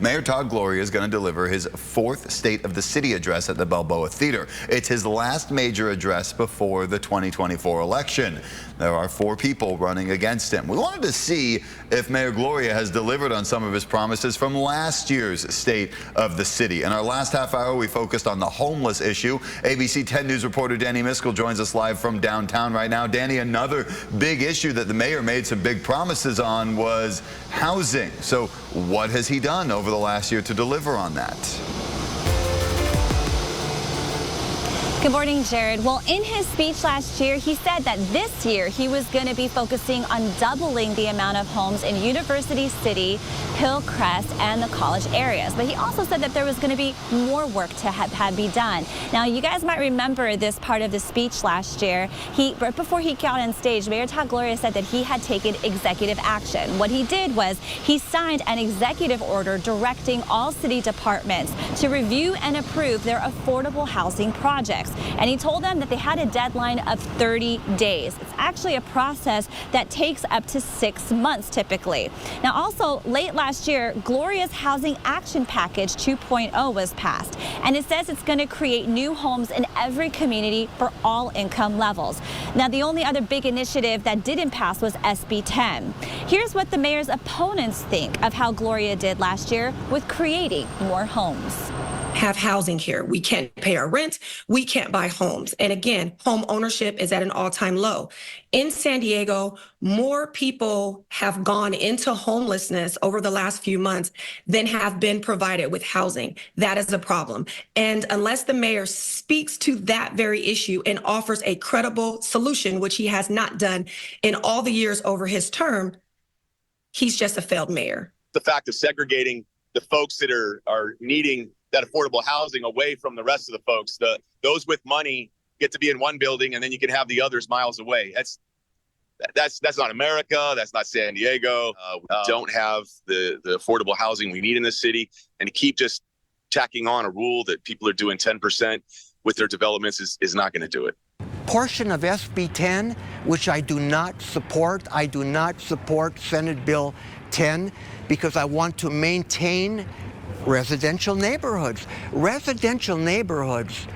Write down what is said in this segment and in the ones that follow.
Mayor Gloria is going to deliver his fourth State of the City address at the Balboa Theater. It's his last major address before the 2024 election. There are 4 people running against him. We wanted to see if Mayor Gloria has delivered on some of his promises from last year's State of the City. In our last half hour, we focused on the homeless issue. ABC 10 News reporter Danny Miskell joins us live from downtown right now. Danny, another big issue that the mayor made some big promises on was housing. So what has he done over the last year to deliver on that? Good morning, Jared. Well, in his speech last year, he said that this year he was going to be focusing on doubling the amount of homes in University City, Hillcrest, and the college areas. But he also said that there was going to be more work to have be done. Now, you guys might remember this part of the speech last year. Right before he got on stage, Mayor Gloria said that he had taken executive action. What he did was he signed an executive order directing all city departments to review and approve their affordable housing projects. And he told them that they had a deadline of 30 days. It's actually a process that takes up to 6 months typically. Now, also late last year, Gloria's Housing Action Package 2.0 was passed, and it says it's going to create new homes in every community for all income levels. Now, the only other big initiative that didn't pass was SB 10. Here's what the mayor's opponents think of how Gloria did last year with creating more homes. Have housing here. We can't pay our rent. We can't buy homes. And again, home ownership is at an all-time low. In San Diego, more people have gone into homelessness over the last few months than have been provided with housing. That is a problem. And unless the mayor speaks to that very issue and offers a credible solution, which he has not done in all the years over his term, he's just a failed mayor. The fact of segregating the folks that are needing that affordable housing away from the rest of the folks. Those with money get to be in one building, and then you can have the others miles away. That's not America. That's not San Diego. We don't have the affordable housing we need in this city, and to keep just tacking on a rule that people are doing 10% with their developments is not going to do it. Portion of SB 10, which I do not support. I do not support Senate Bill 10 because I want to maintain residential neighborhoods. Residential neighborhoods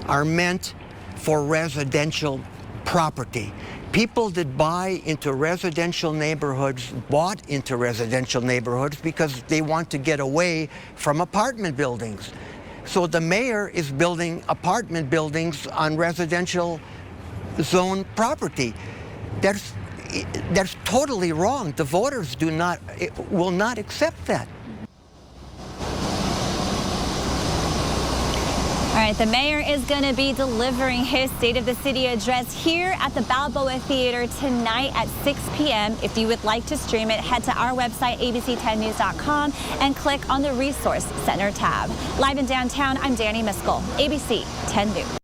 are meant for residential property. People that buy into residential neighborhoods bought into residential neighborhoods because they want to get away from apartment buildings. So the mayor is building apartment buildings on residential zone property. That's totally wrong. The voters will not accept that. All right, the mayor is going to be delivering his State of the City address here at the Balboa Theater tonight at 6 p.m. If you would like to stream it, head to our website, abc10news.com, and click on the Resource Center tab. Live in downtown, I'm Danny Miskell, ABC 10 News.